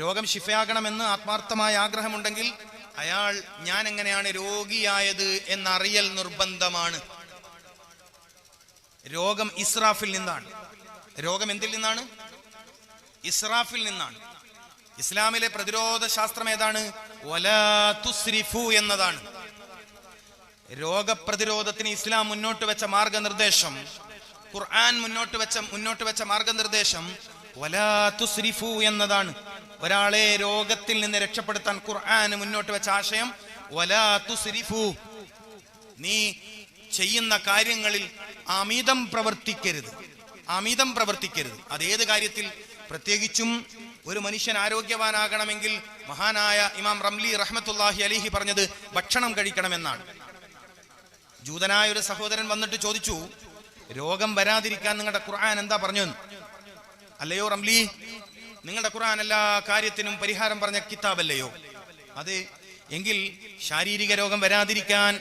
രോഗം ശിഫയാകണമെന്ന് ആത്മാർത്ഥമായ ആഗ്രഹമുണ്ടെങ്കിൽ അയാൾ ഞാൻ എങ്ങനെയാണ് രോഗിയായത് എന്നറിയൽ നിർബന്ധമാണ്. രോഗം ഇസ്രാഫിൽ നിന്നാണ്. രോഗം എന്തിൽ നിന്നാണ്? ഇസ്രാഫിൽ നിന്നാണ്. ഇസ്ലാമിലെ പ്രതിരോധ ശാസ്ത്രം ഏതാണ്? വലാ തുസ്രിഫു എന്നതാണ്. രോഗപ്രതിരോധത്തിന് ഇസ്ലാം മുന്നോട്ട് വെച്ച മാർഗനിർദ്ദേശം, ഖുർആൻ മുന്നോട്ട് വെച്ച മാർഗനിർദ്ദേശം വലാ തുസ്രിഫു എന്നതാണ്. ഒരാളെ രോഗത്തിൽ നിന്ന് രക്ഷപ്പെടുത്താൻ ഖുർആൻ മുന്നോട്ട് വെച്ച ആശയം വലാ തുസ്രിഫു. നീ ചെയ്യുന്ന കാര്യങ്ങളിൽ അമിതം പ്രവർത്തിക്കരുത്. അതേത് കാര്യത്തിൽ? പ്രത്യേകിച്ചും ഒരു മനുഷ്യൻ ആരോഗ്യവാനാകണമെങ്കിൽ മഹാനായ ഇമാം റംലി റഹ്മത്തുള്ളാഹി അലൈഹി പറഞ്ഞത് ഭക്ഷണം കഴിക്കണമെന്നാണ്. ജൂതനായ ഒരു സഹോദരൻ വന്നിട്ട് ചോദിച്ചു, രോഗം വരാതിരിക്കാൻ നിങ്ങളുടെ ഖുർആൻ എന്താ പറഞ്ഞു? അല്ലയോ റംലി, നിങ്ങളുടെ ഖുർആൻ എല്ലാ കാര്യത്തിനും പരിഹാരം പറഞ്ഞ കിതാബല്ലയോ? അതെ. എങ്കിൽ ശാരീരിക രോഗം വരാതിരിക്കാൻ,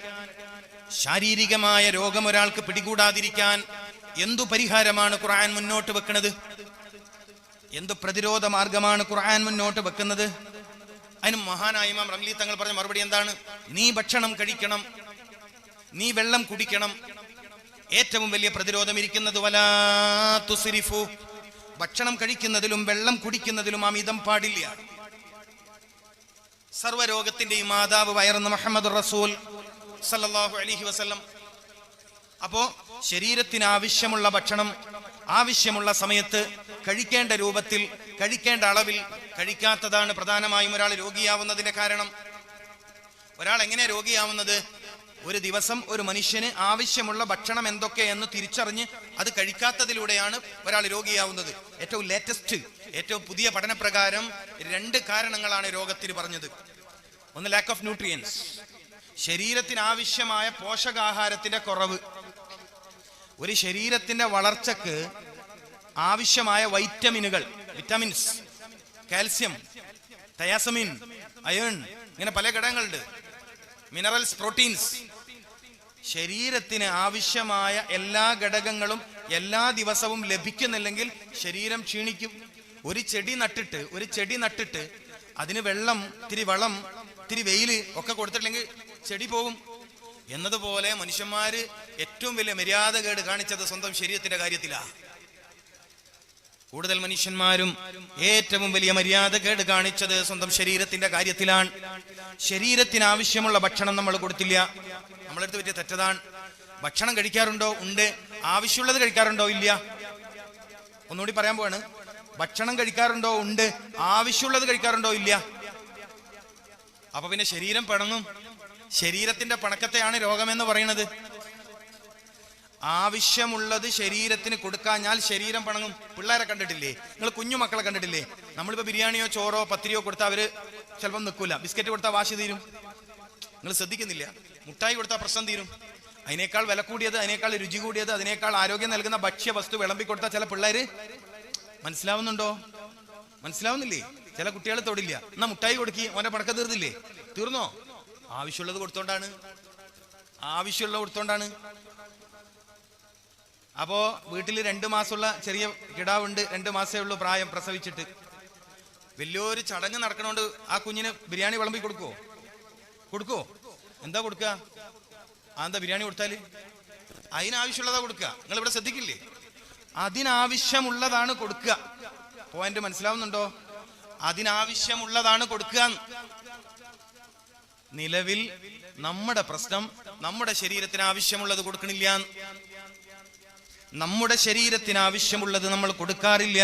ശാരീരികമായ രോഗം ഒരാൾക്ക് പിടികൂടാതിരിക്കാൻ എന്തു പരിഹാരമാണ് ഖുർആൻ മുന്നോട്ട് വെക്കുന്നത്? എന്തു പ്രതിരോധ മാർഗമാണ് ഖുർആൻ മുന്നോട്ട് വെക്കുന്നത്? അതിന് മഹാനായ ഇമാം റംലി തങ്ങൾ പറഞ്ഞ മറുപടി എന്താണ്? നീ ഭക്ഷണം കഴിക്കണം, നീ വെള്ളം കുടിക്കണം. ഏറ്റവും വലിയ പ്രതിരോധം ഇരിക്കുന്നത് വലാ തുസ്രിഫു. ഭക്ഷണം കഴിക്കുന്നതിലും വെള്ളം കുടിക്കുന്നതിലും അമിതം പാടില്ല. സർവ്വരോഗത്തിന്റെയും മാതാവ് വയറുന്ന മുഹമ്മദ് റസൂൽ സല്ലല്ലാഹു അലൈഹി വസല്ലം. അപ്പോ ശരീരത്തിന് ആവശ്യമുള്ള ഭക്ഷണം ആവശ്യമുള്ള സമയത്ത് കഴിക്കേണ്ട രൂപത്തിൽ, കഴിക്കേണ്ട അളവിൽ കഴിക്കാത്തതാണ് പ്രധാനമായും ഒരാൾ രോഗിയാവുന്നതിന്റെ കാരണം. ഒരാൾ എങ്ങനെയാ രോഗിയാവുന്നത്? ഒരു ദിവസം ഒരു മനുഷ്യന് ആവശ്യമുള്ള ഭക്ഷണം എന്തൊക്കെയെന്ന് തിരിച്ചറിഞ്ഞ് അത് കഴിക്കാത്തതിലൂടെയാണ് ഒരാൾ രോഗിയാവുന്നത്. ഏറ്റവും പുതിയ പഠനപ്രകാരം 2 കാരണങ്ങളാണ് രോഗത്തിന് പറഞ്ഞത്. ഒന്ന് ലാക്ക് ഓഫ് ന്യൂട്രിയൻസ്, ശരീരത്തിന് ആവശ്യമായ പോഷകാഹാരത്തിന്റെ കുറവ്. ഒരു ശരീരത്തിന്റെ വളർച്ചക്ക് ആവശ്യമായ വിറ്റമിൻസ്, കാൽസ്യം, തയാസമിൻ, അയൺ, ഇങ്ങനെ പല ഘടകങ്ങളുണ്ട്. Minerals, proteins. ശരീരത്തിന് ആവശ്യമായ എല്ലാ ഘടകങ്ങളും എല്ലാ ദിവസവും ലഭിക്കുന്നില്ലെങ്കിൽ ശരീരം ക്ഷീണിക്കും. ഒരു ചെടി നട്ടിട്ട് അതിന് വെള്ളം, ഇത്തിരി വളം, ഇത്തിരി വെയില് ഒക്കെ കൊടുത്തിട്ടില്ലെങ്കിൽ ചെടി പോകും. എന്നതുപോലെ മനുഷ്യന്മാര് ഏറ്റവും വലിയ മര്യാദകേട് കാണിച്ചത് സ്വന്തം ശരീരത്തിന്റെ കാര്യത്തിലാണ്. കൂടുതൽ മനുഷ്യന്മാരും ഏറ്റവും വലിയ മര്യാദകേട് കാണിച്ചത് സ്വന്തം ശരീരത്തിന്റെ കാര്യത്തിലാണ്. ശരീരത്തിന് ആവശ്യമുള്ള ഭക്ഷണം നമ്മൾ കൊടുത്തില്ല. നമ്മളെടുത്ത് പറ്റിയ തെറ്റതാണ്. ഭക്ഷണം കഴിക്കാറുണ്ടോ? ഉണ്ട്. ആവശ്യമുള്ളത് കഴിക്കാറുണ്ടോ? ഇല്ല. ഒന്നുകൂടി പറയാൻ പോവാണ്. ഭക്ഷണം കഴിക്കാറുണ്ടോ? ഉണ്ട്. ആവശ്യമുള്ളത് കഴിക്കാറുണ്ടോ? ഇല്ല. അപ്പൊ പിന്നെ ശരീരം പിണങ്ങും. ശരീരത്തിന്റെ പണക്കത്തെയാണ് രോഗമെന്ന് പറയുന്നത്. ആവശ്യമുള്ളത് ശരീരത്തിന് കൊടുക്കാഞ്ഞാൽ ശരീരം പണങ്ങും. പിള്ളേരെ കണ്ടിട്ടില്ലേ? നിങ്ങൾ കുഞ്ഞു മക്കളെ കണ്ടിട്ടില്ലേ? നമ്മളിപ്പോ ബിരിയാണിയോ ചോറോ പത്തിരിയോ കൊടുത്താൽ അവര് ചിലപ്പം നിൽക്കൂല. ബിസ്ക്കറ്റ് കൊടുത്താൽ വാശി തീരും. നിങ്ങൾ ശ്രദ്ധിക്കുന്നില്ല? മുട്ടായി കൊടുത്താൽ പ്രശ്നം തീരും. അതിനേക്കാൾ വില കൂടിയത്, അതിനേക്കാൾ രുചി കൂടിയത്, അതിനേക്കാൾ ആരോഗ്യം നൽകുന്ന ഭക്ഷ്യ വസ്തു വിളമ്പി കൊടുത്താൽ ചില പിള്ളേര് മനസ്സിലാവുന്നുണ്ടോ? മനസ്സിലാവുന്നില്ലേ? ചില കുട്ടികൾ തൊടില്ല. എന്നാ മുട്ടായി കൊടുക്കി, ഓന്റെ പണക്കം തീർന്നില്ലേ? തീർന്നോ? ആവശ്യമുള്ളത് കൊടുത്തോണ്ടാണ്. അപ്പോ വീട്ടിൽ 2 മാസമുള്ള ചെറിയ കിടാവുണ്ട്. 2 മാസമേ ഉള്ളൂ പ്രായം, പ്രസവിച്ചിട്ട്. വലിയൊരു ചടങ്ങ് നടക്കണോണ്ട് ആ കുഞ്ഞിന് ബിരിയാണി വിളമ്പി കൊടുക്കോ? എന്താ കൊടുക്കുക? എന്താ ബിരിയാണി കൊടുത്താല്? അതിനാവശ്യമുള്ളതാ കൊടുക്കുക. നിങ്ങൾ ഇവിടെ ശ്രദ്ധിക്കില്ലേ? അതിനാവശ്യമുള്ളതാണ് കൊടുക്കുക. പോയിന്റ് മനസ്സിലാവുന്നുണ്ടോ? അതിനാവശ്യമുള്ളതാണ് കൊടുക്കുക. നിലവിൽ നമ്മുടെ പ്രശ്നം നമ്മുടെ ശരീരത്തിന് ആവശ്യമുള്ളത് കൊടുക്കണില്ല. നമ്മുടെ ശരീരത്തിന് ആവശ്യമുള്ളത് നമ്മൾ കൊടുക്കാറില്ല.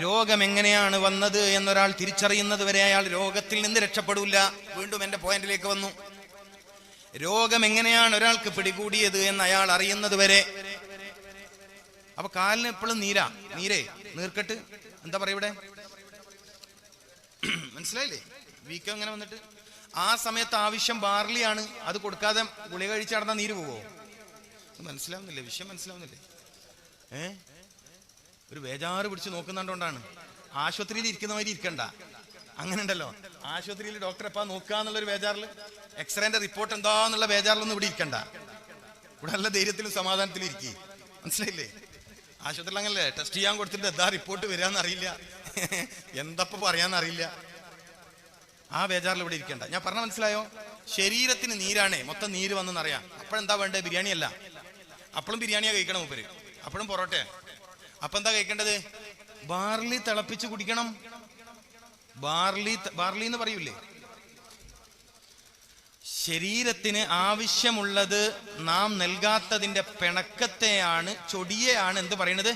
രോഗം എങ്ങനെയാണ് വന്നത് എന്നൊരാൾ തിരിച്ചറിയുന്നത് വരെ അയാൾ രോഗത്തിൽ നിന്ന് രക്ഷപ്പെടില്ല. വീണ്ടും എന്റെ പോയിന്റിലേക്ക് വന്നു. രോഗം എങ്ങനെയാണ് ഒരാൾക്ക് പിടികൂടിയത് എന്ന് അയാൾ അറിയുന്നത് വരെ. അപ്പൊ കാലിന് എപ്പോഴും നീർക്കെട്ട് എന്താ പറയാ ഇവിടെ? മനസ്സിലായില്ലേ? വീക്കം എങ്ങനെ വന്നിട്ട് ആ സമയത്ത് ആവശ്യം ബാർലിയാണ്. അത് കൊടുക്കാതെ ഗുളിക കഴിച്ച് നടന്നാൽ നീര് പോവോ? മനസ്സിലാവുന്നില്ലേ? വിഷയം മനസ്സിലാവുന്നില്ലേ? ഒരു ബേജാറ് പിടിച്ച് നോക്കുന്നുണ്ടോണ്ടാണ്. ആശുപത്രിയിൽ ഇരിക്കുന്ന മാതിരി ഇരിക്കണ്ട. അങ്ങനെ ഉണ്ടല്ലോ, ആശുപത്രിയിൽ ഡോക്ടറെ എപ്പാ നോക്കുക എന്നുള്ളൊരു ബേജാറിൽ, എക്സ്റേന്റെ റിപ്പോർട്ട് എന്താന്നുള്ള ബേജാറിലൊന്നും ഇവിടെ ഇരിക്കണ്ട. ഇവിടെ നല്ല ധൈര്യത്തിലും സമാധാനത്തിലും ഇരിക്കും. മനസ്സിലായില്ലേ? ആശുപത്രിയിൽ അങ്ങനല്ലേ ടെസ്റ്റ് ചെയ്യാൻ കൊടുത്തിട്ട് എന്താ റിപ്പോർട്ട് വരാന്ന് അറിയില്ല. എന്തപ്പോ പറയാന്നറിയില്ല. ആ ബേജാറിൽ ഇവിടെ ഇരിക്കണ്ട. ഞാൻ പറഞ്ഞ മനസ്സിലായോ? ശരീരത്തിന് നീരാണേ, മൊത്തം നീര് വന്നെന്നറിയാം. അപ്പോഴെന്താ വേണ്ടത്? ബിരിയാണി അല്ല, അപ്പോഴും ബിരിയാണിയാ കഴിക്കണം മൂപ്പര്, അപ്പോഴും പൊറോട്ട. അപ്പൊ എന്താ കഴിക്കേണ്ടത്? ബാർലി തിളപ്പിച്ച് കുടിക്കണം. ബാർലി എന്ന് പറയൂലേ. ശരീരത്തിന് ആവശ്യമുള്ളത് നാം നൽകാത്തതിന്റെ പിണക്കത്തെയാണ്, ചൊടിയെയാണ് എന്ത് പറയണത്?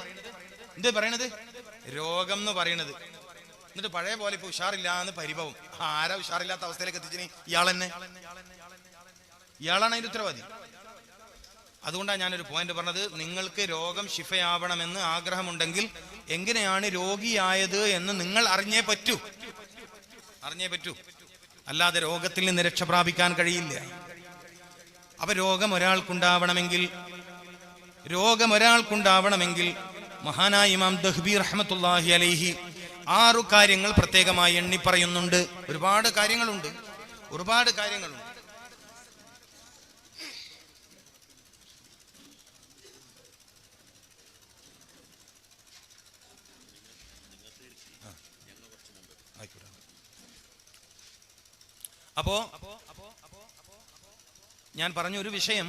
രോഗം എന്ന് പറയണത്. എന്നിട്ട് പഴയ പോലെ ഇപ്പൊ ഉഷാറില്ല എന്ന് പരിഭവം. ആരാ ഉഷാറില്ലാത്ത അവസ്ഥയിലേക്ക് എത്തിച്ചിന്? ഇയാളാണ് അതിന്റെ ഉത്തരവാദി. അതുകൊണ്ടാണ് ഞാനൊരു പോയിന്റ് പറഞ്ഞത്. നിങ്ങൾക്ക് രോഗം ശിഫയാവണമെന്ന് ആഗ്രഹമുണ്ടെങ്കിൽ എങ്ങനെയാണ് രോഗിയായത് എന്ന് നിങ്ങൾ അറിഞ്ഞേ പറ്റൂ. അല്ലാതെ രോഗത്തിൽ നിന്ന് രക്ഷ പ്രാപിക്കാൻ കഴിയില്ല. അപ്പൊ രോഗം ഒരാൾക്കുണ്ടാവണമെങ്കിൽ മഹാനായ ഇമാം ദഹ്ബി റഹ്മത്തുള്ളാഹി അലൈഹി 6 കാര്യങ്ങൾ പ്രത്യേകമായി എണ്ണി പറയുന്നുണ്ട്. ഒരുപാട് കാര്യങ്ങളുണ്ട്. അപ്പോ ഞാൻ പറഞ്ഞൊരു വിഷയം,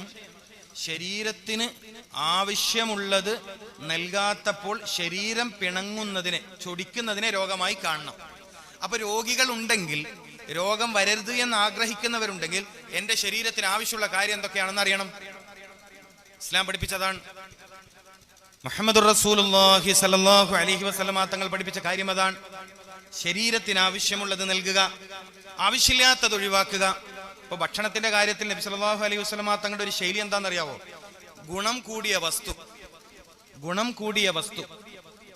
ശരീരത്തിന് ആവശ്യമുള്ളത് നൽകാത്തപ്പോൾ ശരീരം പിണങ്ങുന്നതിനെ, ചൊടിക്കുന്നതിനെ രോഗമായി കാണണം. അപ്പൊ രോഗികൾ ഉണ്ടെങ്കിൽ, രോഗം വരരുത് എന്ന് ആഗ്രഹിക്കുന്നവരുണ്ടെങ്കിൽ എന്റെ ശരീരത്തിന് ആവശ്യമുള്ള കാര്യം എന്തൊക്കെയാണെന്ന് അറിയണം. ഇസ്ലാം പഠിപ്പിച്ചതാണ്. മുഹമ്മദുർ റസൂലുള്ളാഹി സ്വല്ലല്ലാഹു അലൈഹി വസല്ലമ തങ്ങൾ പഠിപ്പിച്ച കാര്യം അതാണ്. ശരീരത്തിന് ആവശ്യമുള്ളത് നൽകുക, ആവശ്യമില്ലാത്തത് ഒഴിവാക്കുക. ഇപ്പൊ ഭക്ഷണത്തിന്റെ കാര്യത്തിൽ നബി സല്ലല്ലാഹു അലൈഹി വസല്ലമ തങ്ങളുടെ ഒരു ശൈലി എന്താണെന്നറിയാവോ? ഗുണം കൂടിയ വസ്തു,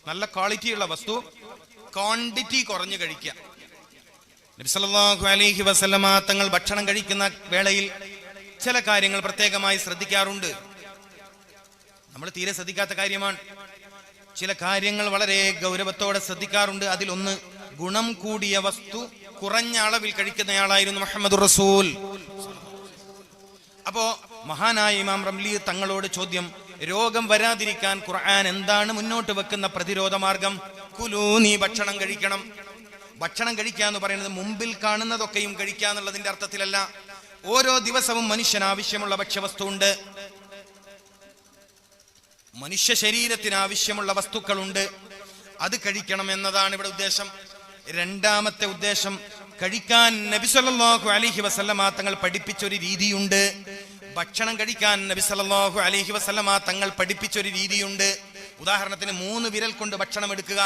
നല്ല ക്വാളിറ്റിയുള്ള വസ്തു ക്വാണ്ടിറ്റി കുറഞ്ഞു കഴിക്കുക. നബി സല്ലല്ലാഹു അലൈഹി വസല്ലമ തങ്ങൾ ഭക്ഷണം കഴിക്കുന്ന വേളയിൽ ചില കാര്യങ്ങൾ പ്രത്യേകമായി ശ്രദ്ധിക്കാറുണ്ട്. നമ്മൾ തീരെ ശ്രദ്ധിക്കാത്ത കാര്യമാണ്. ചില കാര്യങ്ങൾ വളരെ ഗൗരവത്തോടെ ശ്രദ്ധിക്കാറുണ്ട്. അതിലൊന്ന്, ഗുണം കൂടിയ വസ്തു കുറഞ്ഞ അളവിൽ കഴിക്കുന്നയാളായിരുന്നു മുഹമ്മദുർ റസൂൽ. അപ്പോ മഹാനായ ഇമാം റംലി തങ്ങളോട് ചോദ്യം, രോഗം വരാതിരിക്കാൻ ഖുർആൻ എന്താണ് മുന്നോട്ട് വെക്കുന്ന പ്രതിരോധ മാർഗം? കുലൂ, നീ ഭക്ഷണം കഴിക്കണം. ഭക്ഷണം കഴിക്കുക എന്ന് പറയുന്നത് മുമ്പിൽ കാണുന്നതൊക്കെയും കഴിക്കുക എന്നുള്ളതിന്റെ അർത്ഥത്തിലല്ല. ഓരോ ദിവസവും മനുഷ്യന് ആവശ്യമുള്ള ഭക്ഷ്യവസ്തു ഉണ്ട്. മനുഷ്യ ശരീരത്തിന് ആവശ്യമുള്ള വസ്തുക്കളുണ്ട്, അത് കഴിക്കണം എന്നതാണ് ഇവിടെ ഉദ്ദേശം. രണ്ടാമത്തെ ഉദ്ദേശം, കഴിക്കാൻ നബി സല്ലല്ലാഹു അലൈഹി വസല്ലമ തങ്ങൾ പഠിപ്പിച്ചൊരു രീതിയുണ്ട്. ഭക്ഷണം കഴിക്കാൻ നബി സല്ലല്ലാഹു അലൈഹി വസല്ലമ തങ്ങൾ പഠിപ്പിച്ചൊരു രീതിയുണ്ട്. ഉദാഹരണത്തിന് 3 വിരൽ കൊണ്ട് ഭക്ഷണം എടുക്കുക.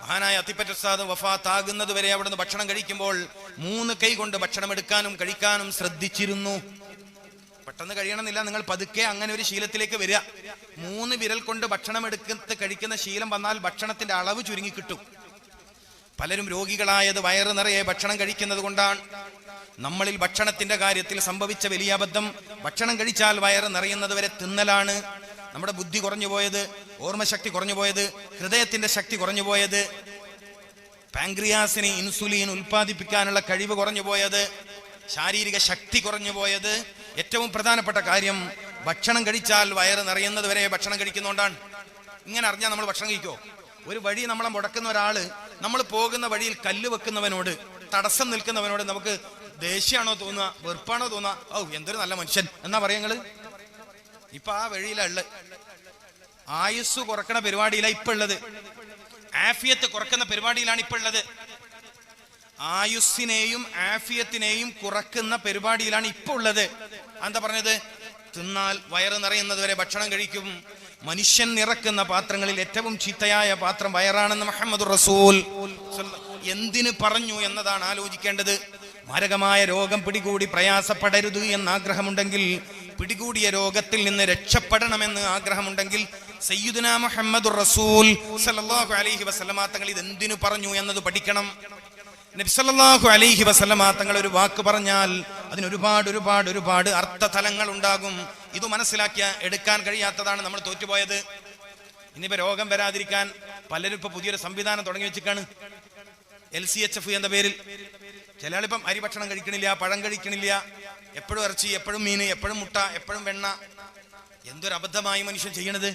മഹാനായ അത്തിപ്പറ്റ ഉസ്താദ് വഫാത്താകുന്നത് വരെ അവിടുന്ന് ഭക്ഷണം കഴിക്കുമ്പോൾ 3 കൈ കൊണ്ട് ഭക്ഷണം എടുക്കാനും കഴിക്കാനും ശ്രദ്ധിച്ചിരുന്നു. പെട്ടെന്ന് കഴിയണമെന്നില്ല, നിങ്ങൾ പതുക്കെ അങ്ങനെ ഒരു ശീലത്തിലേക്ക് വരിക. 3 വിരൽ കൊണ്ട് ഭക്ഷണം എടുത്ത് കഴിക്കുന്ന ശീലം വന്നാൽ ഭക്ഷണത്തിന്റെ അളവ് ചുരുങ്ങി കിട്ടും. പലരും രോഗികളായത് വയറ് നിറയെ ഭക്ഷണം കഴിക്കുന്നത് കൊണ്ടാണ്. നമ്മളിൽ ഭക്ഷണത്തിന്റെ കാര്യത്തിൽ സംഭവിച്ച വലിയ അബദ്ധം, ഭക്ഷണം കഴിച്ചാൽ വയറ് നിറയുന്നത് വരെ തിന്നലാണ്. നമ്മുടെ ബുദ്ധി കുറഞ്ഞു പോയത്, ഓർമ്മശക്തി കുറഞ്ഞു പോയത്, ഹൃദയത്തിന്റെ ശക്തി കുറഞ്ഞു പോയത്, പാൻക്രിയാസിന് ഇൻസുലിൻ ഉൽപ്പാദിപ്പിക്കാനുള്ള കഴിവ് കുറഞ്ഞു പോയത്, ശാരീരിക ശക്തി കുറഞ്ഞു പോയത്. ഏറ്റവും പ്രധാനപ്പെട്ട കാര്യം, ഭക്ഷണം കഴിച്ചാൽ വയറ് നിറയുന്നത് വരെ ഭക്ഷണം കഴിക്കുന്നതുകൊണ്ടാണ്. ഇങ്ങനെ അറിഞ്ഞാൽ നമ്മൾ ഭക്ഷണം കഴിക്കോ? ഒരു വഴി നമ്മളെ മുടക്കുന്ന ഒരാള്, നമ്മൾ പോകുന്ന വഴിയിൽ കല്ല് വെക്കുന്നവനോട്, തടസ്സം നിൽക്കുന്നവനോട് നമുക്ക് ദേഷ്യമാണോ തോന്നുക, വെറുപ്പാണോ തോന്നുക? ഓ, എന്തൊരു നല്ല മനുഷ്യൻ എന്നാ പറയങ്ങള്. ഇപ്പൊ ആ വഴിയിലുള്ള ആയുസ് കുറക്കണ പരിപാടിയിലാണ് ഇപ്പൊ ഉള്ളത്. ആഫിയത്ത് കുറക്കുന്ന പരിപാടിയിലാണ് ഇപ്പൊ ഉള്ളത്. ആയുസ്സിനെയും ആഫിയത്തിനെയും കുറക്കുന്ന പരിപാടിയിലാണ് ഇപ്പൊ ഉള്ളത്. എന്താ പറഞ്ഞത്? തിന്നാൽ വയറ് നിറയുന്നത് വരെ ഭക്ഷണം കഴിക്കും. മനുഷ്യൻ നിറക്കുന്ന പാത്രങ്ങളിൽ ഏറ്റവും ചീത്തയായ പാത്രം വയറാണെന്ന് മുഹമ്മദുർ റസൂൽ. എന്തിന് പറഞ്ഞു എന്നതാണ് ആലോചിക്കേണ്ടത്. മാരകമായ രോഗം പിടികൂടി പ്രയാസപ്പെടരുത് എന്ന് ആഗ്രഹമുണ്ടെങ്കിൽ, പിടികൂടിയ രോഗത്തിൽ നിന്ന് രക്ഷപ്പെടണമെന്ന് ആഗ്രഹമുണ്ടെങ്കിൽ, സയ്യിദുനാ മുഹമ്മദുർ റസൂൽ സല്ലല്ലാഹു അലൈഹി വസല്ലമ തങ്ങൾ ഇതെന്തിനു പറഞ്ഞു എന്നത് പഠിക്കണം. നബി സല്ലല്ലാഹു അലൈഹി വസല്ലമ തങ്ങൾ ഒരു വാക്ക് പറഞ്ഞാൽ അതിന് ഒരുപാട് അർത്ഥതലങ്ങൾ ഉണ്ടാകും. ഇത് മനസ്സിലാക്കിയ എടുക്കാൻ കഴിയാത്തതാണ് നമ്മൾ തോറ്റുപോയത്. ഇനിയിപ്പോ രോഗം വരാതിരിക്കാൻ പലരും ഇപ്പൊ പുതിയൊരു സംവിധാനം തുടങ്ങി വെച്ചിട്ടാണ്, LCHF എന്ന പേരിൽ. ചില ആളിപ്പം അരി ഭക്ഷണം കഴിക്കണില്ല, പഴം കഴിക്കണില്ല, എപ്പോഴും ഇറച്ചി, എപ്പോഴും മീന്, എപ്പോഴും മുട്ട, എപ്പോഴും വെണ്ണ. എന്തൊരു അബദ്ധമായി മനുഷ്യൻ ചെയ്യണത്.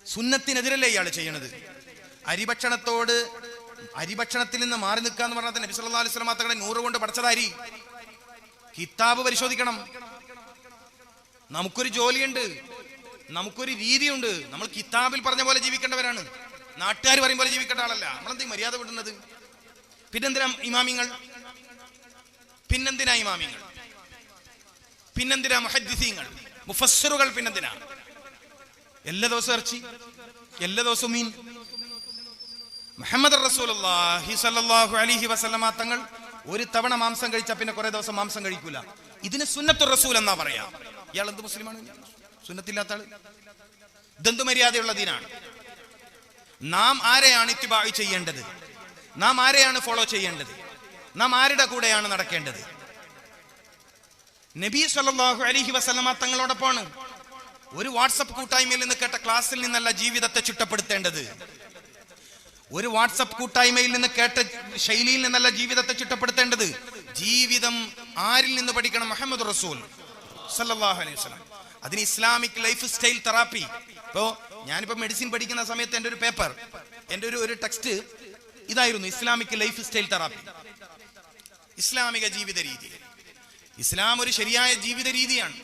സുന്നത്തിനെതിരല്ലേ ഇയാൾ ചെയ്യണത്. അരിഭക്ഷണത്തിൽ നിന്ന് മാറി നിൽക്കുക എന്ന് പറഞ്ഞാൽ നബി സല്ലല്ലാഹു അലൈഹി വസല്ലം തങ്ങളുടെ 100 കൊണ്ട് പഠിച്ചത് അരി. കിതാബ് പരിശോധിക്കണം. നമുക്കൊരു ജോലിയുണ്ട്, നമുക്കൊരു രീതിയുണ്ട്. നമ്മൾ കിതാബിൽ പറഞ്ഞ പോലെ ജീവിക്കേണ്ടവരാണ്. നാട്ടുകാർ പറയും പോലെ ജീവിക്കേണ്ട ആളല്ല. നമ്മളെന്താ മര്യാദ വിടുന്നത്? പിന്നെന്തിനാ ഇമാമിങ്ങൾ? പിന്നെന്തിനാ മുഹദ്ദിസീങ്ങൾ, മുഫസ്സിറുകൾ? പിന്നെന്തിനാ എല്ലാ ദിവസവും ഇറച്ചി, എല്ലാ ദിവസവും മീൻ? മുഹമ്മദ് റസൂലുള്ളാഹി സ്വല്ലല്ലാഹു അലൈഹി വസല്ലമ തങ്ങൾ ഒരു തവണ മാംസം കഴിച്ചാൽ പിന്നെ കുറെ ദിവസം മാംസം കഴിക്കൂല. ഇതിന് സുന്നത്തുർ റസൂൽ എന്നാ പറയാ. ഇയാൾ എന്ത് മുസ്ലിമാണ്? സുന്നത്തില്ലാത്ത ആള്. ഇതെന്ത് മര്യാദയുള്ള ദീനാണ്? നാം ആരെയാണ് ഇത്തിബാ ചെയ്യേണ്ടത്? നാം ആരെയാണ് ഫോളോ ചെയ്യേണ്ടത്? നാം ആരുടെ കൂടെയാണ് നടക്കേണ്ടത്? നബി സല്ലല്ലാഹു അലൈഹി വസല്ലമ തങ്ങളോടൊപ്പമാണ്. ഒരു വാട്സപ്പ് കൂട്ടായ്മയിൽ നിന്ന് കേട്ട ക്ലാസ്സിൽ നിന്നല്ല ജീവിതത്തെ ചിട്ടപ്പെടുത്തേണ്ടത്. ഒരു വാട്സപ്പ് കൂട്ടായ്മയിൽ നിന്ന് കേട്ട ശൈലിയിൽ നിന്നല്ല ജീവിതത്തെ ചിട്ടപ്പെടുത്തേണ്ടത്. ജീവിതം ആരിൽ നിന്ന് പഠിക്കണം? മുഹമ്മദ് റസൂൽ സല്ലല്ലാഹു അലൈഹി വസല്ലം. അതിന് ഇസ്ലാമിക് ലൈഫ് സ്റ്റൈൽ തെറാപ്പി. ഇപ്പോ ഞാനിപ്പോ മെഡിസിൻ പഠിക്കുന്ന സമയത്ത് എൻ്റെ ഒരു പേപ്പർ, എൻ്റെ ഒരു ടെക്സ്റ്റ് ഇതായിരുന്നു, ഇസ്ലാമിക് ലൈഫ് സ്റ്റൈൽ തെറാപ്പി, ഇസ്ലാമിക ജീവിത രീതി. ഇസ്ലാം ഒരു ശരിയായ ജീവിത രീതിയാണ്.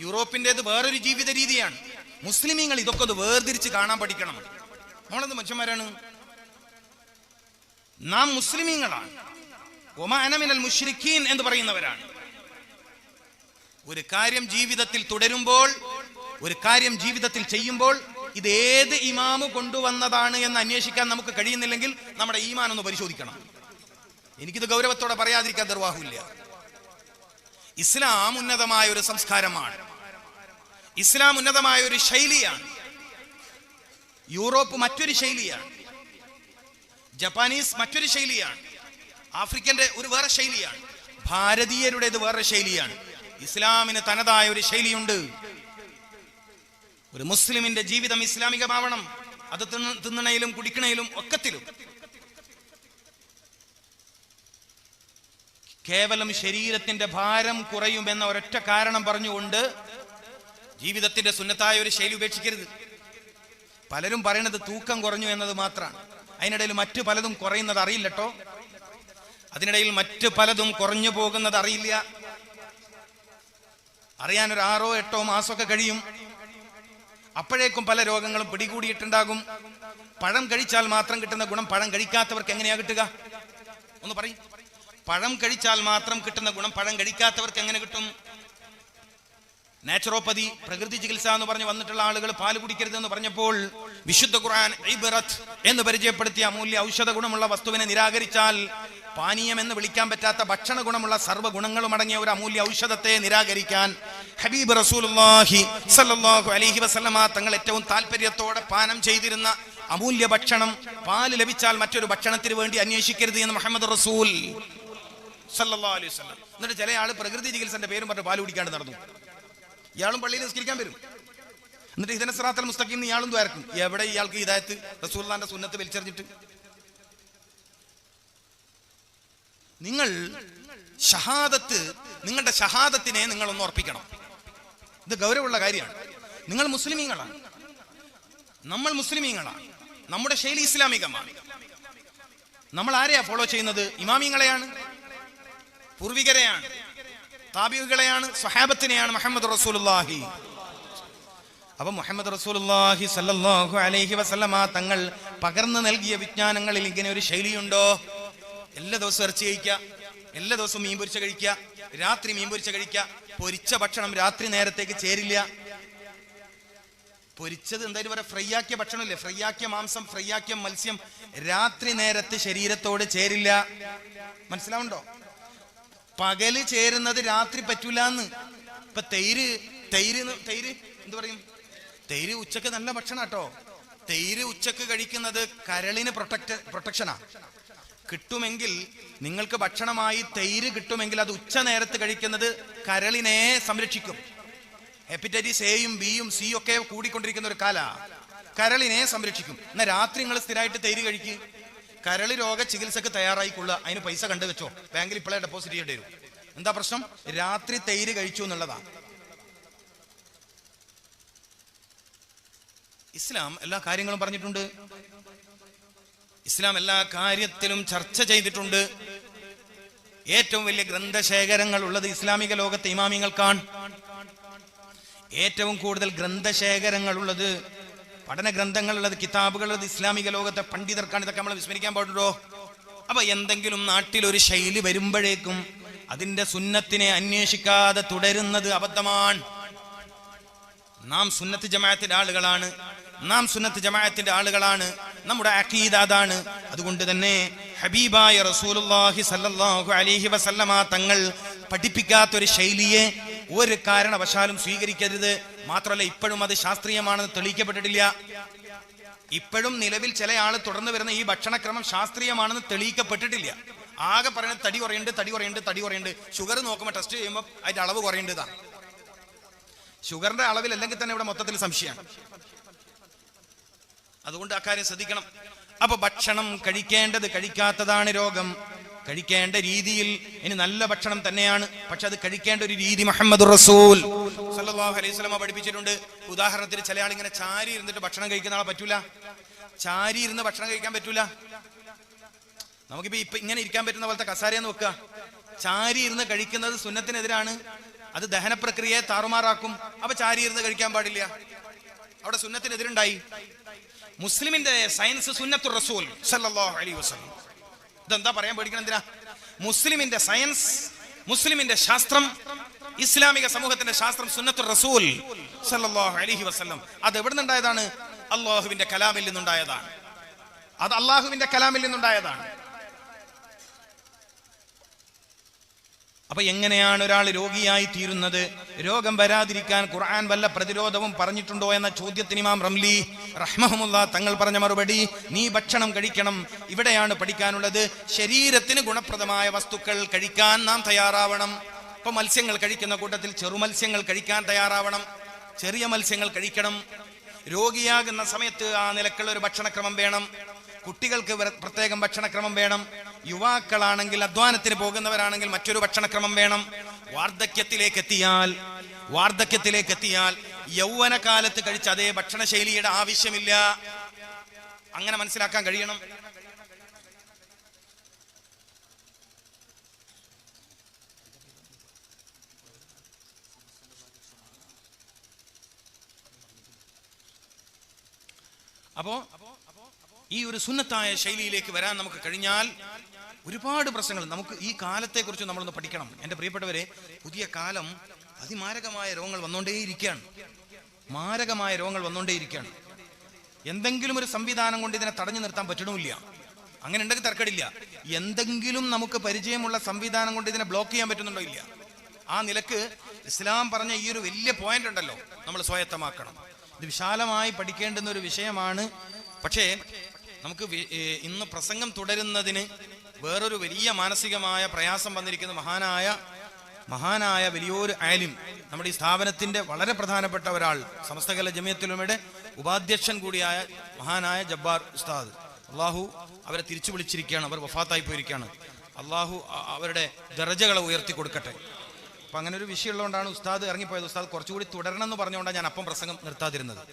യൂറോപ്പിൻ്റെത് വേറൊരു ജീവിത രീതിയാണ്. മുസ്ലിമീങ്ങൾ ഇതൊക്കെ ഒന്ന് വേർതിരിച്ച് കാണാൻ പഠിക്കണം. നമ്മളെന്ത് മനുഷ്യന്മാരാണ്? നാം മുസ്ലിമീങ്ങളാണ്. വമാ അന മിനൽ മുശ്രിക്കീൻ എന്ന് പറയുന്നവരാണ്. ഒരു കാര്യം ജീവിതത്തിൽ തുടരുമ്പോൾ, ഒരു കാര്യം ജീവിതത്തിൽ ചെയ്യുമ്പോൾ ഇത് ഏത് ഇമാമ് കൊണ്ടുവന്നതാണ് എന്ന് അന്വേഷിക്കാൻ നമുക്ക് കഴിയുന്നില്ലെങ്കിൽ നമ്മുടെ ഈമാൻ ഒന്ന് പരിശോധിക്കണം. എനിക്കിത് ഗൗരവത്തോടെ പറയാതിരിക്കാൻ നിർവാഹമില്ല. ഇസ്ലാം ഉന്നതമായ ഒരു സംസ്കാരമാണ്. ഇസ്ലാം ഉന്നതമായ ഒരു ശൈലിയാണ്. യൂറോപ്പ് മറ്റൊരു ശൈലിയാണ്. ജപ്പാനീസ് മറ്റൊരു ശൈലിയാണ്. ആഫ്രിക്കന്റെ ഒരു വേറെ ശൈലിയാണ്. ഭാരതീയരുടേത് വേറെ ശൈലിയാണ്. ഇസ്ലാമിന് തനതായ ഒരു ശൈലിയുണ്ട്. ഒരു മുസ്ലിമിന്റെ ജീവിതം ഇസ്ലാമികമാവണം. അത് തിന്നണയിലും കുടിക്കണയിലും ഒക്കത്തിലും. കേവലം ശരീരത്തിന്റെ ഭാരം കുറയുമെന്ന ഒരൊറ്റ കാരണം പറഞ്ഞുകൊണ്ട് ജീവിതത്തിന്റെ സുന്നത്തായ ഒരു ശൈലി ഉപേക്ഷിക്കരുത്. പലരും പറയണത് തൂക്കം കുറഞ്ഞു എന്നത് മാത്രമാണ്. അതിനിടയിൽ മറ്റു പലതും കുറയുന്നത് അറിയില്ലട്ടോ. അതിനിടയിൽ മറ്റു പലതും കുറഞ്ഞു പോകുന്നത് അറിയില്ല. അറിയാൻ ഒരു 6-8 മാസമൊക്കെ കഴിയും. അപ്പോഴേക്കും പല രോഗങ്ങളും പിടികൂടിയിട്ടുണ്ടാകും. പഴം കഴിച്ചാൽ മാത്രം കിട്ടുന്ന ഗുണം പഴം കഴിക്കാത്തവർക്ക് എങ്ങനെയാ കിട്ടുക? ഒന്ന് പറയും. പഴം കഴിച്ചാൽ മാത്രം കിട്ടുന്ന ഗുണം പഴം കഴിക്കാത്തവർക്ക് എങ്ങനെ കിട്ടും? നാച്ചുറോപ്പതി, പ്രകൃതി ചികിത്സ എന്ന് പറഞ്ഞ് വന്നിട്ടുള്ള ആളുകൾ പാല് കുടിക്കരുതെന്ന് പറഞ്ഞപ്പോൾ വിശുദ്ധ ഖുർആൻ ഇബ്റത്ത് എന്ന് പരിചയപ്പെടുത്തിയ അമൂല്യ ഔഷധ ഗുണമുള്ള വസ്തുവിനെ നിരാകരിച്ചാൽ പാനീയം എന്ന് വിളിക്കാൻ പറ്റാത്ത ഭക്ഷണ ഗുണമുള്ള സർവ്വ ഗുണങ്ങളും അടങ്ങിയ ഒരു അമൂല്യ ഔഷധത്തെ നിരാകരിക്കാൻ ഹബീബ് റസൂലുള്ളാഹി സ്വല്ലല്ലാഹു അലൈഹി വസല്ലമ തങ്ങൾ ഏറ്റവും താല്പര്യത്തോടെ പാനം ചെയ്തിരുന്ന അമൂല്യ ഭക്ഷണം പാല് ലഭിച്ചാൽ മറ്റൊരു ഭക്ഷണത്തിന് വേണ്ടി അന്വേഷിക്കരുത് എന്ന് മുഹമ്മദ് റസൂൽ സല്ലല്ലാഹു അലൈഹി വസല്ലം. എന്നിട്ട് ചില ആള് പ്രകൃതി ചികിത്സന്റെ പേരും പറഞ്ഞ് പാല് കുടിക്കാണ്ട് നടന്നു. ഇയാളും പള്ളിയിൽ നിസ്കരിക്കാൻ വരും. എന്നിട്ട് ഇഹ്ദിന സിറാത്തൽ മുസ്തഖീം ഇയാളും ദ്വാരക്കും. എവിടെ ഇയാൾക്ക് ഹിദായത്ത്? റസൂലുള്ളാഹിന്റെ സുന്നത്ത് വലിച്ചെറിഞ്ഞിട്ട്. നിങ്ങൾ ഷഹാദത്ത്, നിങ്ങളുടെ ഷഹാദത്തിനെ നിങ്ങളൊന്ന് ഉറപ്പിക്കണം. ഇത് ഗൗരവമുള്ള കാര്യമാണ്. നിങ്ങൾ മുസ്ലിമീങ്ങളാണ്, നമ്മൾ മുസ്ലിമീങ്ങളാണ്. നമ്മുടെ ശൈലി ഇസ്ലാമികമാണ്. നമ്മൾ ആരെയാ ഫോളോ ചെയ്യുന്നത്? ഇമാമിങ്ങളെയാണ്, പൂർവികരെയാണ്, താബിഈകളെയാണ്, സ്വഹാബത്തിനെയാണ്. മുഹമ്മദ് റസൂലുള്ളാഹി. അപ്പൊ മുഹമ്മദ് റസൂലുള്ളാഹി സല്ലല്ലാഹു അലൈഹി വസല്ലമ തങ്ങൾ പകർന്നു നൽകിയ വിജ്ഞാനങ്ങളിൽ ഇങ്ങനെ ഒരു ശൈലിയുണ്ടോ? എല്ലാ ദിവസവും ഇറച്ചി കഴിക്കുക, എല്ലാ ദിവസവും മീൻ പൊരിച്ച കഴിക്കുക, രാത്രി മീൻ പൊരിച്ച കഴിക്കുക. പൊരിച്ച ഭക്ഷണം രാത്രി നേരത്തേക്ക് ചേരില്ല. പൊരിച്ചത് എന്തായാലും പറയാം, ഫ്രൈ ആക്കിയ ഭക്ഷണമില്ലേ, ഫ്രൈ ആക്കിയ മാംസം, ഫ്രൈ ആക്കിയ മത്സ്യം രാത്രി നേരത്ത് ശരീരത്തോട് ചേരില്ല. മനസ്സിലാവുണ്ടോ? പകല് ചേരുന്നത് രാത്രി പറ്റൂലെന്ന്. ഇപ്പൊ തൈര് എന്ത് പറയും? തൈര് ഉച്ചക്ക് നല്ല ഭക്ഷണം കേട്ടോ. തൈര് ഉച്ചക്ക് കഴിക്കുന്നത് കരളിന് പ്രൊട്ടക്ഷനാ. കിട്ടുമെങ്കിൽ നിങ്ങൾക്ക് ഭക്ഷണമായി തൈര് കിട്ടുമെങ്കിൽ അത് ഉച്ച നേരത്ത് കഴിക്കുന്നത് കരളിനെ സംരക്ഷിക്കും. ഹെപ്പറ്റൈറ്റിസ് എയും ബിയും സിയും ഒക്കെ കൂടിക്കൊണ്ടിരിക്കുന്ന ഒരു കാല കരളിനെ സംരക്ഷിക്കും. എന്നാൽ രാത്രി നിങ്ങൾ സ്ഥിരമായിട്ട് തൈര് കഴിക്കുക. കരള് രോഗ ചികിത്സക്ക് തയ്യാറായിക്കൊള്ളുക. അതിന് പൈസ കണ്ടു വെച്ചോ, ബാങ്കിൽ ഇപ്പോഴേ ഡെപ്പോസിറ്റ് ചെയ്യേണ്ടി വരും. എന്താ പ്രശ്നം? രാത്രി തൈര് കഴിച്ചു എന്നുള്ളതാ. ഇസ്ലാം എല്ലാ കാര്യങ്ങളും പറഞ്ഞിട്ടുണ്ട്. ഇസ്ലാം എല്ലാ കാര്യത്തിലും ചർച്ച ചെയ്തിട്ടുണ്ട്. ഏറ്റവും വലിയ ഗ്രന്ഥശേഖരങ്ങൾ ഉള്ളത് ഇസ്ലാമിക ലോകത്തെ ഇമാമിങ്ങൾക്കാണ്. ഏറ്റവും കൂടുതൽ ഗ്രന്ഥശേഖരങ്ങൾ ഉള്ളത്, പഠന ഗ്രന്ഥങ്ങളുള്ളത്, കിതാബുകളുള്ളത് ഇസ്ലാമിക ലോകത്തെ പണ്ഡിതർക്കാണ്. ഇതൊക്കെ നമ്മൾ വിസ്മരിക്കാൻ പാടുണ്ടോ? അപ്പൊ എന്തെങ്കിലും നാട്ടിൽ ഒരു ശൈലി വരുമ്പോഴേക്കും അതിന്റെ സുന്നത്തിനെ അന്വേഷിക്കാതെ തുടരുന്നത് അബദ്ധമാണ്. നാം സുന്നത്ത് ജമാഅത്തിന്റെ ആളുകളാണ്. നമ്മുടെ അഖീദ അതാണ്. അതുകൊണ്ട് തന്നെ ഹബീബായ റസൂലുള്ളാഹി സ്വല്ലല്ലാഹു അലൈഹി വസല്ലമ തങ്ങൾ പഠിപ്പിക്കാത്തൊരു ശൈലിയെ ഒരു കാരണവശാലും സ്വീകരിക്കരുത്. മാത്രമല്ല, ഇപ്പോഴും അത് ശാസ്ത്രീയമാണെന്ന് തെളിയിക്കപ്പെട്ടിട്ടില്ല. ഇപ്പോഴും നിലവിൽ ചില ആൾ തുടർന്ന് വരുന്ന ഈ ഭക്ഷണക്രമം ശാസ്ത്രീയമാണെന്ന് തെളിയിക്കപ്പെട്ടിട്ടില്ല. ആകെ പറയുന്നത് തടി കുറയുന്നുണ്ട്. ഷുഗർ നോക്കുമ്പോൾ ടെസ്റ്റ് ചെയ്യുമ്പോൾ അതിന്റെ അളവ് കുറയേണ്ടതാണ്. ഷുഗറിന്റെ അളവിൽ അല്ലെങ്കിൽ തന്നെ ഇവിടെ മൊത്തത്തിൽ സംശയമാണ്. അതുകൊണ്ട് അക്കാര്യം ശ്രദ്ധിക്കണം. അപ്പൊ ഭക്ഷണം കഴിക്കാത്തതാണ് രോഗം. കഴിക്കേണ്ട രീതിയിൽ ഇനി നല്ല ഭക്ഷണം തന്നെയാണ്, പക്ഷെ അത് കഴിക്കേണ്ട ഒരു രീതി മുഹമ്മദുർ റസൂൽ സല്ലല്ലാഹു അലൈഹി വസല്ലം പഠിപ്പിച്ചിട്ടുണ്ട്. ഉദാഹരണത്തിന് ചില ആൾ ഇങ്ങനെ ചാരി ഇരുന്നിട്ട് ഭക്ഷണം കഴിക്കുന്ന ആളെ പറ്റൂല. ചാരി ഇരുന്ന് ഭക്ഷണം കഴിക്കാൻ പറ്റൂല. നമുക്കിപ്പോ ഇങ്ങനെ ഇരിക്കാൻ പറ്റുന്ന പോലത്തെ കസാരയെന്ന് വെക്കുക. ചാരി ഇരുന്ന് കഴിക്കുന്നത് സുന്നത്തിനെതിരാണ്. അത് ദഹന പ്രക്രിയയെ താറുമാറാക്കും. അപ്പൊ ചാരി ഇരുന്ന് കഴിക്കാൻ പാടില്ല. അവിടെ സുന്നത്തിനെതിരുണ്ടായി. മുസ്ലിമിന്റെ സയൻസ് സുന്നത്തുർ റസൂൽ സല്ലല്ലാഹു അലൈഹി വസല്ലം. ഇതെന്താ പറയാൻ പേടിക്കണം എന്തിനാ? മുസ്ലിമിന്റെ സയൻസ്, മുസ്ലിമിന്റെ ശാസ്ത്രം, ഇസ്ലാമിക സമൂഹത്തിന്റെ ശാസ്ത്രം സുന്നത്തുർ റസൂൽ സല്ലല്ലാഹു അലൈഹി വസല്ലം. അത് എവിടെ നിന്നുണ്ടായതാണ്? അല്ലാഹുവിന്റെ കലാമിൽ നിന്നുണ്ടായതാണ്. അപ്പൊ എങ്ങനെയാണ് ഒരാൾ രോഗിയായി തീരുന്നത്? രോഗം വരാതിരിക്കാൻ ഖുർആൻ വല്ല പ്രതിരോധവും പറഞ്ഞിട്ടുണ്ടോ എന്ന ചോദ്യത്തിന് ഇമാം റംലി റഹ്മഹുമുല്ലാ തങ്ങൾ പറഞ്ഞ മറുപടി, നീ ഭക്ഷണം കഴിക്കണം. ഇവിടെയാണ് പഠിക്കാനുള്ളത്. ശരീരത്തിന് ഗുണപ്രദമായ വസ്തുക്കൾ കഴിക്കാൻ നാം തയ്യാറാവണം. ഇപ്പൊ മത്സ്യങ്ങൾ കഴിക്കുന്ന കൂട്ടത്തിൽ ചെറുമത്സ്യങ്ങൾ കഴിക്കാൻ തയ്യാറാവണം. ചെറിയ മത്സ്യങ്ങൾ കഴിക്കണം. രോഗിയാകുന്ന സമയത്ത് ആ നിലക്കുള്ള ഒരു ഭക്ഷണക്രമം വേണം. കുട്ടികൾക്ക് പ്രത്യേകം ഭക്ഷണക്രമം വേണം. യുവാക്കളാണെങ്കിൽ, അധ്വാനത്തിന് പോകുന്നവരാണെങ്കിൽ മറ്റൊരു ഭക്ഷണക്രമം വേണം. വാർദ്ധക്യത്തിലേക്ക് എത്തിയാൽ യൗവനകാലത്ത് കഴിച്ച അതേ ഭക്ഷണശൈലിയുടെ ആവശ്യമില്ല. അങ്ങനെ മനസ്സിലാക്കാൻ കഴിയണം. അപ്പോ ഈ ഒരു സുന്നത്തായ ശൈലിയിലേക്ക് വരാൻ നമുക്ക് കഴിഞ്ഞാൽ ഒരുപാട് പ്രശ്നങ്ങൾ. നമുക്ക് ഈ കാലത്തെക്കുറിച്ച് നമ്മളൊന്ന് പഠിക്കണം. എൻ്റെ പ്രിയപ്പെട്ടവരെ, പുതിയ കാലം അതിമാരകമായ രോഗങ്ങൾ വന്നുകൊണ്ടേയിരിക്കുകയാണ്. എന്തെങ്കിലും ഒരു സംവിധാനം കൊണ്ട് ഇതിനെ തടഞ്ഞു നിർത്താൻ പറ്റണമില്ല. അങ്ങനെ ഉണ്ടെങ്കിൽ തർക്കടില്ല. എന്തെങ്കിലും നമുക്ക് പരിചയമുള്ള സംവിധാനം കൊണ്ട് ഇതിനെ ബ്ലോക്ക് ചെയ്യാൻ പറ്റുന്നുണ്ടോ? ഇല്ല. ആ നിലക്ക് ഇസ്ലാം പറഞ്ഞ ഈ ഒരു വലിയ പോയിന്റ് ഉണ്ടല്ലോ, നമ്മൾ സ്വായത്തമാക്കണം. ഇത് വിശാലമായി പഠിക്കേണ്ടുന്ന ഒരു വിഷയമാണ്. പക്ഷേ നമുക്ക് ഇന്ന് പ്രസംഗം തുടരുന്നതിന് വേറൊരു വലിയ മാനസികമായ പ്രയാസം വന്നിരിക്കുന്ന മഹാനായ വലിയൊരു ആലിം, നമ്മുടെ ഈ സ്ഥാപനത്തിന്റെ വളരെ പ്രധാനപ്പെട്ട ഒരാൾ, സമസ്ത കേരള ജമിയത്തുൽ ഉലമയുടെ ഉപാധ്യക്ഷൻ കൂടിയായ മഹാനായ ജബ്ബാർ ഉസ്താദ്, അള്ളാഹു അവരെ തിരിച്ചു വിളിച്ചിരിക്കുകയാണ്. അവർ വഫാത്തായി പോയിരിക്കുകയാണ്. അള്ളാഹു അവരുടെ ദർജകളെ ഉയർത്തി കൊടുക്കട്ടെ. അപ്പൊ അങ്ങനെ ഒരു വിഷയമുള്ളതുകൊണ്ടാണ് ഉസ്താദ് ഇറങ്ങിപ്പോയത്. ഉസ്താദ് കുറച്ചുകൂടി തുടരണം എന്ന് പറഞ്ഞുകൊണ്ടാണ് ഞാൻ അപ്പം പ്രസംഗം നിർത്താതിരുന്നത്.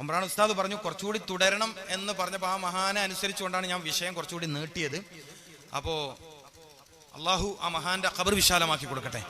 ഒമ്രാൻ ഉസ്താദ് പറഞ്ഞു കുറച്ചുകൂടി തുടരണം എന്ന് പറഞ്ഞപ്പോൾ ആ മഹാനെ അനുസരിച്ചുകൊണ്ടാണ് ഞാൻ വിഷയം കുറച്ചുകൂടി നീട്ടിയത്. അപ്പോൾ അള്ളാഹു ആ മഹാന്റെ ഖബർ വിശാലമാക്കി കൊടുക്കട്ടെ.